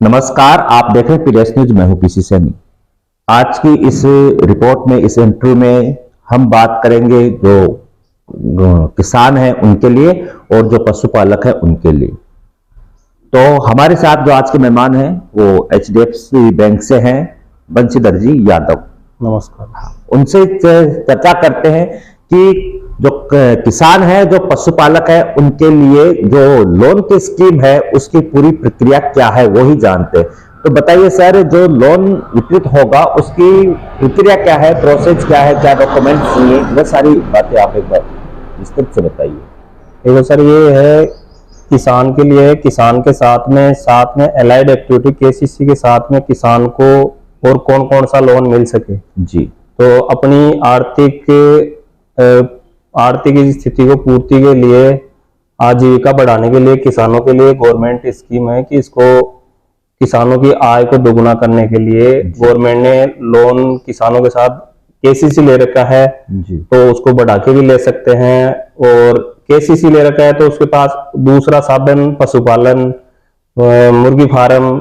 नमस्कार, आप देख रहे हैं पीडीएस न्यूज। मैं हूं पीसी सैनी। आज की इस रिपोर्ट में, इस इंटरव्यू में हम बात करेंगे जो किसान हैं उनके लिए और जो पशुपालक हैं उनके लिए। तो हमारे साथ जो आज के मेहमान हैं वो एचडीएफसी बैंक से हैं, बंशीधर जी यादव। नमस्कार। उनसे चर्चा करते हैं कि जो किसान है, जो पशुपालक है, उनके लिए जो लोन की स्कीम है उसकी पूरी प्रक्रिया क्या है वो ही जानते हैं। तो बताइए सर, जो लोन वितरित होगा उसकी प्रक्रिया क्या है, प्रोसेस क्या है, क्या डॉक्यूमेंट्स चाहिए, वो सारी बातें आप एक बार विस्तृत से बताइए। देखो सर, ये है किसान के लिए, किसान के साथ में एलाइड एक्टिविटी केसीसी के साथ में किसान को और कौन कौन सा लोन मिल सके जी। तो अपनी आर्थिक स्थिति को पूर्ति के लिए, आजीविका बढ़ाने के लिए किसानों के लिए गवर्नमेंट स्कीम है कि इसको किसानों की आय को दोगुना करने के लिए गवर्नमेंट ने लोन किसानों के साथ केसीसी ले रखा है जी। तो उसको बढ़ा के भी ले सकते हैं, और केसीसी ले रखा है तो उसके पास दूसरा साधन पशुपालन, मुर्गी फार्म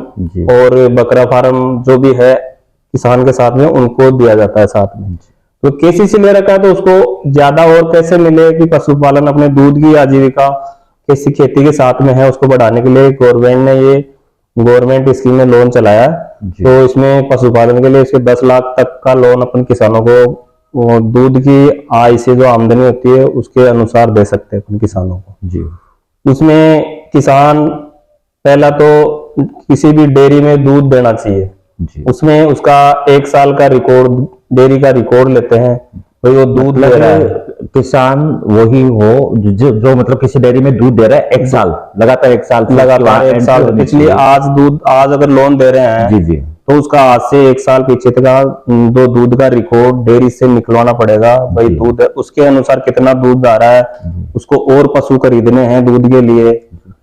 और बकरा फार्म जो भी है किसान के साथ में उनको दिया जाता है साथ में। तो केसीसी ले रखा है तो उसको ज्यादा और कैसे मिले कि पशुपालन अपने दूध की आजीविका कैसी खेती के साथ में है उसको बढ़ाने के लिए गवर्नमेंट ने ये गवर्नमेंट स्कीम में लोन चलाया। तो इसमें पशुपालन के लिए इसके 10 लाख तक का लोन अपन किसानों को दूध की आय से जो आमदनी होती है उसके अनुसार दे सकते हैं अपन किसानों को जी। उसमें किसान पहला तो किसी भी डेयरी में दूध देना चाहिए जी। उसमें उसका 1 साल का रिकॉर्ड, डेयरी का रिकॉर्ड लेते हैं, भाई वो दूध ले रहा है। किसान वही हो जो मतलब किसी डेयरी में दूध दे रहा है 1 साल, लगातार 1 साल पिछली आज अगर लोन दे रहे हैं जी जी, तो उसका आज से 1 साल पीछे का दो दूध का रिकॉर्ड डेयरी से निकलवाना पड़ेगा। भाई दूध उसके अनुसार कितना दूध आ रहा है, उसको और पशु खरीदने हैं दूध के लिए,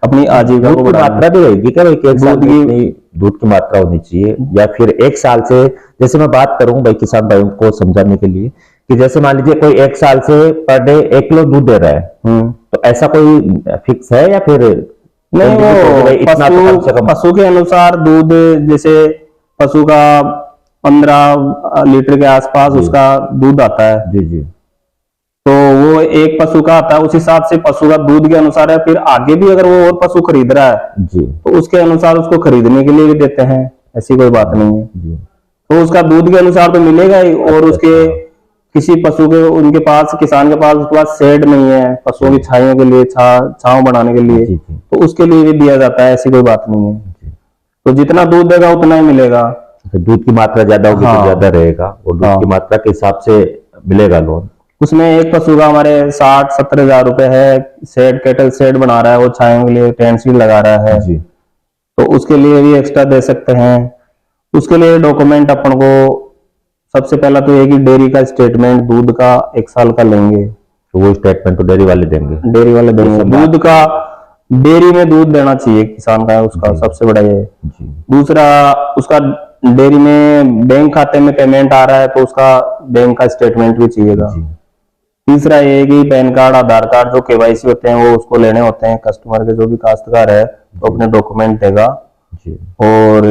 अपनी आजीविका को मात्रा भी रहेगी क्या? दूध की मात्रा होनी चाहिए, या फिर 1 साल से, जैसे मैं बात करूं भाई किसान भाइयों को समझाने के लिए कि जैसे मान लीजिए कोई 1 साल से पर डे 1 किलो दूध दे रहा है, तो ऐसा कोई फिक्स है या फिर नहीं? वो पशु के अनुसार दूध, जैसे पशु का 15 लीटर के आसपास उसका दूध आता है जी जी, तो वो एक पशु का आता है, उस हिसाब से पशु का दूध के अनुसार है। फिर आगे भी अगर वो और पशु खरीद रहा है जी तो उसके अनुसार उसको खरीदने के लिए भी देते हैं, ऐसी कोई बात नहीं है जी। तो उसका दूध के अनुसार तो मिलेगा ही। और उसके किसी पशु के, उनके पास, किसान के पास उसके पास शेड नहीं है पशुओं की छाइयों के लिए, छांव बनाने के लिए, तो उसके लिए भी दिया जाता है, ऐसी कोई बात नहीं है। तो जितना दूध देगा उतना ही मिलेगा। दूध की मात्रा ज्यादा होगी तो ज्यादा रहेगा, और दूध की मात्रा के हिसाब से मिलेगा लोन। उसमें एक पशु का हमारे 60-70 हजार रुपए है। शेड, कैटल शेड बना रहा है, वो छायों के लिए टेंट शीट लगा रहा है जी, तो उसके लिए भी एक्स्ट्रा दे सकते हैं। उसके लिए डॉक्यूमेंट अपन को सबसे पहला तो ये कि डेयरी का स्टेटमेंट दूध का 1 साल का लेंगे, तो वो स्टेटमेंट तो डेयरी वाले देंगे। दूध का डेयरी में दूध देना चाहिए किसान का, उसका सबसे बड़ा ये। दूसरा, उसका डेयरी में बैंक खाते में पेमेंट आ रहा है तो उसका बैंक का स्टेटमेंट भी चाहिएगा। तीसरा ये कि पैन कार्ड, आधार कार्ड जो केवाईसी होते हैं वो उसको लेने होते हैं। कस्टमर के जो भी काश्तकार है तो अपने डॉक्यूमेंट देगा और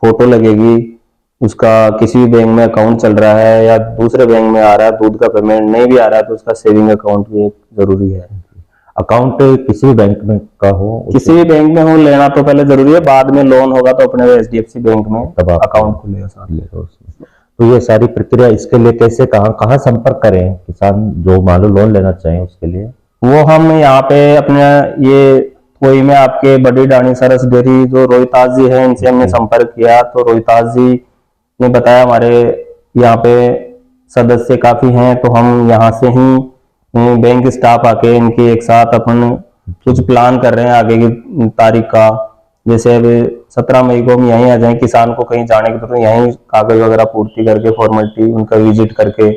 फोटो लगेगी। उसका किसी भी बैंक में अकाउंट चल रहा है या दूसरे बैंक में आ रहा है, दूध का पेमेंट नहीं भी आ रहा है तो उसका सेविंग अकाउंट भी एक जरूरी है। अकाउंट किसी भी बैंक में का हो, किसी भी बैंक में हो, लेना तो पहले जरूरी है, बाद में लोन होगा तो अपने एचडीएफसी बैंक में तब अकाउंट खुलेगा साथ में। तो ये सारी प्रक्रिया, इसके लिए कैसे, कहाँ संपर्क करें किसान जो मान लो लोन लेना चाहें उसके लिए? वो हम यहाँ पे अपने ये कोई में आपके बड़ी डाणी सरस डेयरी जो रोहितास जी है, इनसे हमने संपर्क किया तो रोहितास जी ने बताया हमारे यहाँ पे सदस्य काफी हैं, तो हम यहाँ से ही बैंक स्टाफ आके इनके एक साथ अपन कुछ प्लान कर रहे हैं आगे की तारीख का। जैसे अब 17 मई को हम यहीं आ जाए, किसान को कहीं जाने की तो यहीं कागज वगैरह पूर्ति करके, फॉर्मेलिटी उनका विजिट करके,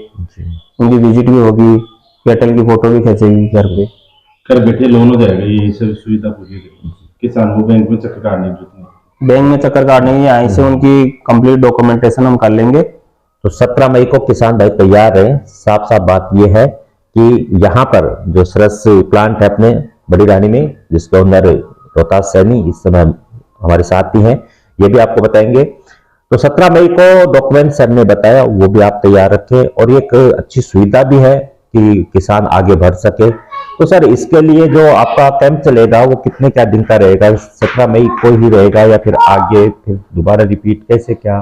उनकी विजिट भी होगी, कैटल की फोटो भी खींचेगी, घर बैठे लोन हो जाएगा। ये सब सुविधा पूरी किसान को बैंक में चक्कर काटने की जरूरत नहीं, बैंक में चक्कर काटने की, यहीं से उनकी कंप्लीट डॉक्यूमेंटेशन हम कर लेंगे। तो 17 मई को किसान भाई तैयार है। साफ साफ बात यह है कि यहाँ पर जो सरस प्लांट है अपने बड़ी रानी में, जिसके ओनर रोहतास सैनी इस समय हमारे साथ ही हैं, ये भी आपको बताएंगे। तो 17 मई को डॉक्यूमेंट सर ने बताया, वो भी आप तैयार रखें, और ये एक अच्छी सुविधा भी है कि किसान आगे बढ़ सके। तो सर इसके लिए जो आपका कैंप चलेगा वो कितने क्या दिन का रहेगा? 17 मई को ही रहेगा या फिर आगे फिर दोबारा रिपीट, कैसे क्या?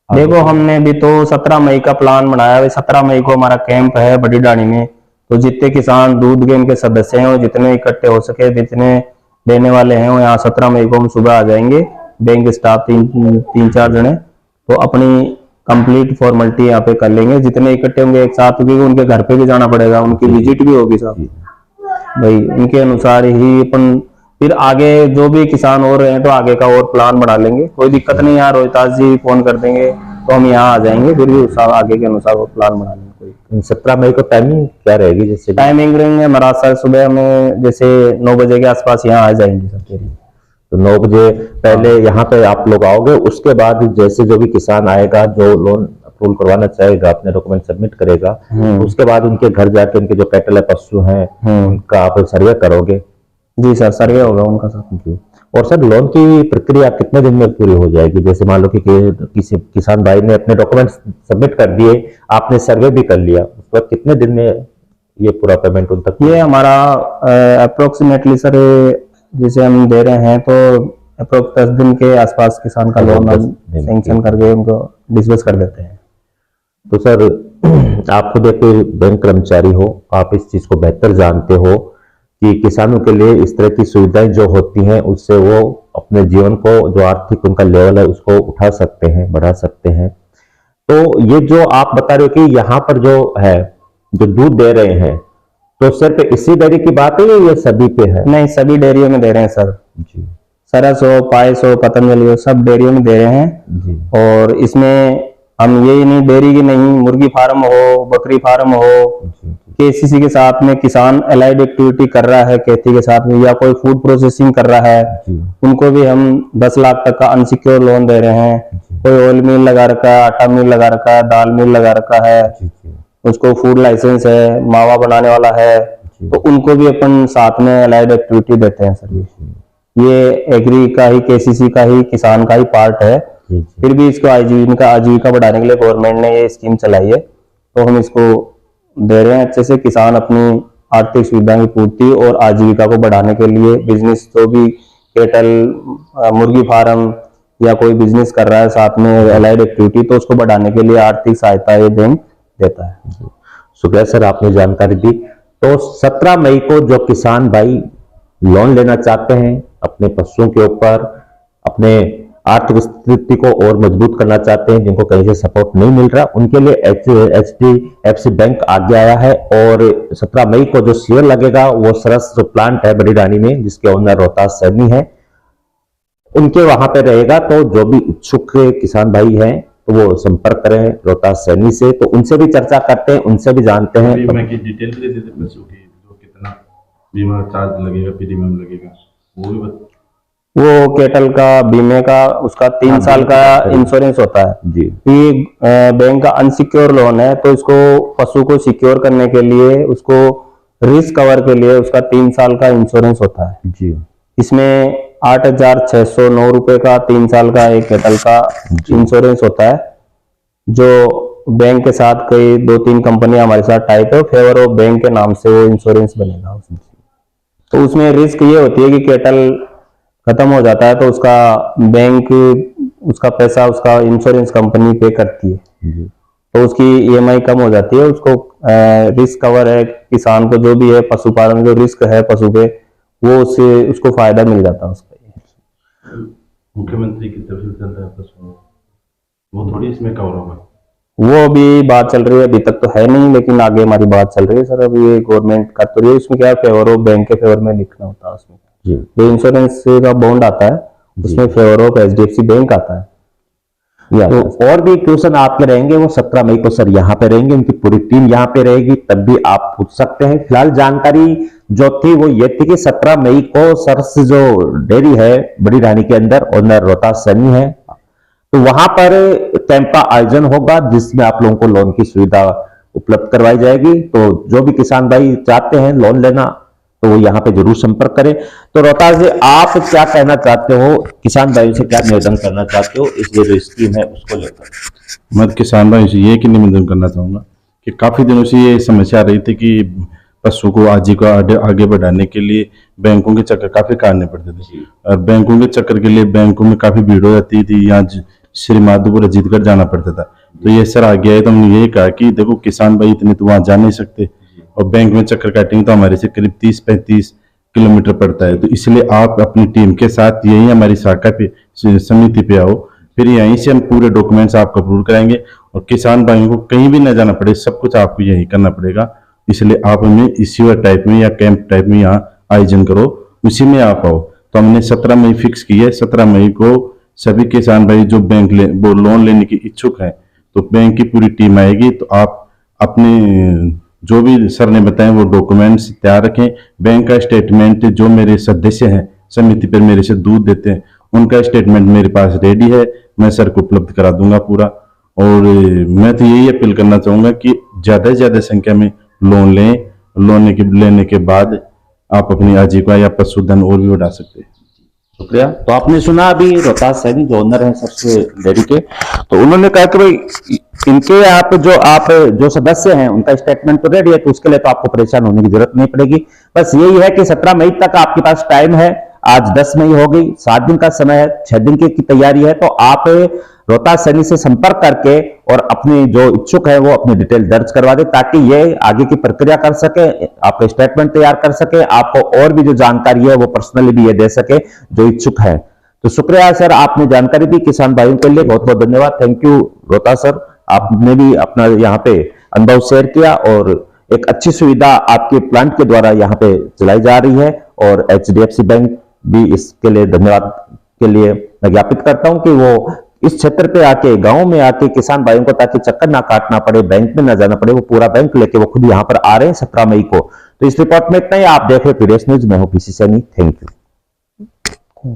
देखो, हमने भी तो 17 मई का प्लान बनाया है। 17 मई को हमारा कैंप है बड़ी डाणी में। तो जितने किसान दूध गेम के सदस्य हैं वो जितने इकट्ठे हो सके, जितने लेने वाले हैं वो यहाँ 17 मई को हम सुबह आ जाएंगे। बैंक स्टाफ तीन चार जने तो अपनी कंप्लीट फॉर्मेलिटी यहाँ पे कर लेंगे। जितने इकट्ठे होंगे एक साथ, क्योंकि उनके घर पे भी जाना पड़ेगा, उनकी विजिट भी होगी साहब भाई। उनके अनुसार ही अपन फिर आगे जो भी किसान हो रहे हैं तो आगे का और प्लान बना लेंगे। कोई दिक्कत नहीं, यार रोहिताज जी फोन कर देंगे तो हम यहाँ आ जाएंगे, फिर भी उस आगे के अनुसार वो प्लान बना लेंगे। कोई 17 मई को टाइमिंग क्या रहेगी? जैसे टाइमिंग रहेंगे हमारा सर सुबह में जैसे 9 बजे के आसपास यहाँ आ जाएंगे सब। तो 9 बजे पहले यहाँ पे आप लोग आओगे, उसके बाद जैसे जो भी किसान आएगा जो लोन अप्रूवल करवाना चाहेगा अपने डॉक्यूमेंट सबमिट करेगा, उसके बाद उनके घर जाके उनके जो कैटल है, पशु हैं, उनका आप सर्वे करोगे? जी सर, सर्वे होगा उनका सर जी। और सर लोन की प्रक्रिया कितने दिन में पूरी हो जाएगी? जैसे मान लो कि किसी किसान भाई ने अपने डॉक्यूमेंट सबमिट कर दिए, आपने सर्वे भी कर लिया, उसके बाद कितने दिन में ये पूरा पेमेंट उन तक? ये हमारा अप्रोक्सीमेटली सर जैसे हम दे रहे हैं तो अप्रोक्स 10 दिन के आसपास किसान का लोन हम सैंक्शन करके उनको डिस्बर्स कर देते हैं। तो सर आप खुद एक बैंक कर्मचारी हो, आप इस चीज को बेहतर जानते हो कि किसानों के लिए इस तरह की सुविधाएं जो होती हैं उससे वो अपने जीवन को, जो आर्थिक उनका लेवल है उसको उठा सकते हैं, बढ़ा सकते हैं। तो ये जो आप बता रहे हो कि यहाँ पर जो है जो दूध दे रहे हैं, तो सिर्फ इसी डेयरी की बात है या ये सभी पे है? नहीं, सभी डेयरियों में दे रहे हैं सर जी। सरस हो, पायस हो, पतंजलि हो, सब डेयरियों में दे रहे हैं जी। और इसमें हम ये नहीं डेयरी की नहीं, मुर्गी फार्म हो, बकरी फार्म हो, केसीसी के साथ में किसान अलाइड एक्टिविटी कर रहा है खेती के साथ में, या कोई फूड प्रोसेसिंग कर रहा है, उनको भी हम 10 लाख तक का अनसिक्योर लोन दे रहे हैं। कोई ऑयल मिल लगा रखा है, आटा मिल लगा रखा है, दाल मिल लगा रखा है, उसको फूड लाइसेंस है, मावा बनाने वाला है, तो उनको भी अपन साथ में अलाइड एक्टिविटी देते हैं सर। ये एग्री का ही, केसीसी का ही, किसान का ही पार्ट है। फिर भी इसको आजीविका बढ़ाने के लिए गवर्नमेंट ने ये स्कीम चलाई है, तो हम इसको दे रहे हैं अच्छे से। किसान अपनी आर्थिक सुविधा की पूर्ति और आजीविका को बढ़ाने के लिए बिजनेस, जो भी केटल, मुर्गी फार्म या कोई बिजनेस कर रहा है साथ में अलाइड एक्टिविटी, तो उसको बढ़ाने के लिए आर्थिक सहायता ये बैंक देता है। शुक्रिया सर, आपने जानकारी दी। तो 17 मई को जो किसान भाई लोन लेना चाहते हैं अपने पशुओं के ऊपर, अपने आर्थिक स्थिति को और मजबूत करना चाहते हैं, जिनको कहीं से सपोर्ट नहीं मिल रहा, उनके लिए HDFC बैंक आगे आया है। और 17 मई को जो शेयर लगेगा वो सरस जो प्लांट है बड़ी रानी में, जिसके ओनर रोहतास सैनी है, उनके वहां पे रहेगा। तो जो भी इच्छुक किसान भाई हैं तो वो संपर्क करें रोहतास सैनी से, तो उनसे भी चर्चा करते हैं, उनसे भी जानते हैं। बीमा की डिटेल दे देते पशु की, जो कितना बीमा चार्ज लगेगा, प्रीमियम लगेगा, वो भी वो केटल का बीमे का उसका 3 साल का इंश्योरेंस होता है जी। ये बैंक का अनसिक्योर लोन है, तो इसको पशु को सिक्योर करने के लिए, उसको रिस्क कवर के लिए उसका 3 साल का इंश्योरेंस होता है जी। इसमें 8,609 रुपए का 3 साल का एक केटल का इंश्योरेंस होता है, जो बैंक के साथ कई 2-3 कंपनियां हमारे साथ टाइप है, फेवर ऑफ बैंक के नाम से वो इंश्योरेंस बनेगा उसमें। तो उसमें रिस्क ये होती है कि केटल खत्म हो जाता है तो उसका बैंक उसका पैसा उसका इंश्योरेंस कंपनी पे करती है, तो उसकी EMI कम हो जाती है। उसको रिस्क कवर है, किसान को जो भी है पशुपालन जो रिस्क है पशु पे, वो उसको फायदा मिल जाता है उसका। मुख्यमंत्री की तरफ से चल रहा है पशु, वो थोड़ी इसमें कवर होगा। वो अभी बात चल रही है, अभी तक तो है नहीं, लेकिन आगे हमारी बात चल रही है सर। अभी ये गवर्नमेंट का तो ये उसमें क्या फेवर ऑफ बैंक के फेवर में लिखना होता है उसमें जी। जो इंश्योरेंस का बॉन्ड आता है उसमें फेवर ऑफ HDFC बैंक आता है। तो और भी क्वेश्चन आपके रहेंगे वो 17 मई को सर यहाँ पे रहेंगे, उनकी पूरी टीम यहाँ पे रहेगी, तब भी आप पूछ सकते हैं। फिलहाल जानकारी जो थी वो ये थी कि 17 मई को सरस जो डेयरी है बड़ी रानी के अंदर ओनर रोहतास सैनी है, तो वहां पर कैंप का आयोजन होगा जिसमें आप लोगों को लोन की सुविधा उपलब्ध करवाई जाएगी। तो जो भी किसान भाई चाहते हैं लोन लेना, तो तो वो यहाँ पे जरूर संपर्क करें। तो रोहतास जी, आप क्या कहना चाहते हो, किसान भाइयों से क्या निवेदन करना चाहते हो इस जो स्कीम है उसको लेकर? मैं किसान भाई से ये कि निवेदन करना चाहूंगा कि काफी दिनों से ये समस्या आ रही थी कि पशु को आजीविका आगे बढ़ाने के लिए बैंकों के चक्कर काफी काटने पड़ते थे, और बैंकों के चक्कर के लिए बैंकों में काफी भीड़ हो जाती थी, यहाँ श्री माधोपुर अजीतगढ़ जाना पड़ता था। तो ये सर आ गया है, तो हमने यही कहा कि देखो किसान भाई इतने तो वहां जा नहीं सकते, और बैंक में चक्कर काटेंगे तो हमारे से करीब 30-35 किलोमीटर पड़ता है। तो इसलिए आप अपनी टीम के साथ यही हमारी शाखा पे समिति पे आओ, फिर यहीं से हम पूरे डॉक्यूमेंट्स आपको अप्रूव कराएंगे, और किसान भाइयों को कहीं भी न जाना पड़े, सब कुछ आपको यही करना पड़ेगा। इसलिए आप हमें इसी टाइप में या कैंप टाइप में यहाँ आयोजन करो, उसी में आप आओ। तो हमने 17 मई फिक्स की है। 17 मई को सभी किसान भाई जो वो लोन लेने की इच्छुक हैं, तो बैंक की पूरी टीम आएगी। तो आप अपने जो भी सर ने बताए वो डॉक्यूमेंट्स तैयार रखें। बैंक का स्टेटमेंट जो मेरे सदस्य हैं समिति पर मेरे से दूध देते हैं, उनका स्टेटमेंट मेरे पास रेडी है, मैं सर को उपलब्ध करा दूंगा पूरा। और मैं तो यही अपील करना चाहूंगा कि ज्यादा से ज्यादा संख्या में लोन लें, लेने के बाद आप अपनी आजीविका या पशुधन और भी बढ़ा सकते हैं। शुक्रिया। तो आपने सुना अभी रोहतास सैनी जो ओनर है सबसे डेयरी के, तो उन्होंने कहा कि भाई इनके यहाँ पे जो सदस्य हैं उनका स्टेटमेंट तो रेडी है, तो उसके लिए तो आपको परेशान होने की जरूरत नहीं पड़ेगी। बस यही है कि 17 मई तक आपके पास टाइम है। आज 10 मई हो गई, 7 दिन का समय है, 6 दिन की तैयारी है। तो आप रोहतास सैनी से संपर्क करके और अपनी जो इच्छुक है वो अपनी डिटेल दर्ज करवा दे, ताकि ये आगे की प्रक्रिया कर सके, आपका स्टेटमेंट तैयार कर सके, आपको और भी जो जानकारी है वो पर्सनली भी ये दे सके जो इच्छुक है। तो शुक्रिया सर, आपने जानकारी दी किसान भाइयों के लिए, बहुत बहुत धन्यवाद। थैंक यू रोहतास सर, आपने भी अपना यहाँ पे अनुभव शेयर किया और एक अच्छी सुविधा आपके प्लांट के द्वारा यहाँ पे चलाई जा रही है, और HDFC बैंक भी इसके लिए धन्यवाद के लिए मैं ज्ञापित करता हूं कि वो इस क्षेत्र पे आके, गांव में आके किसान भाइयों को ताकि चक्कर ना काटना पड़े, बैंक में ना जाना पड़े, वो पूरा बैंक लेके वो खुद यहाँ पर आ रहे हैं 17 मई को। तो इस रिपोर्ट में इतना ही। आप देख रहे पीडीएस न्यूज, मैं हूं पीसी सैनी। Thank you.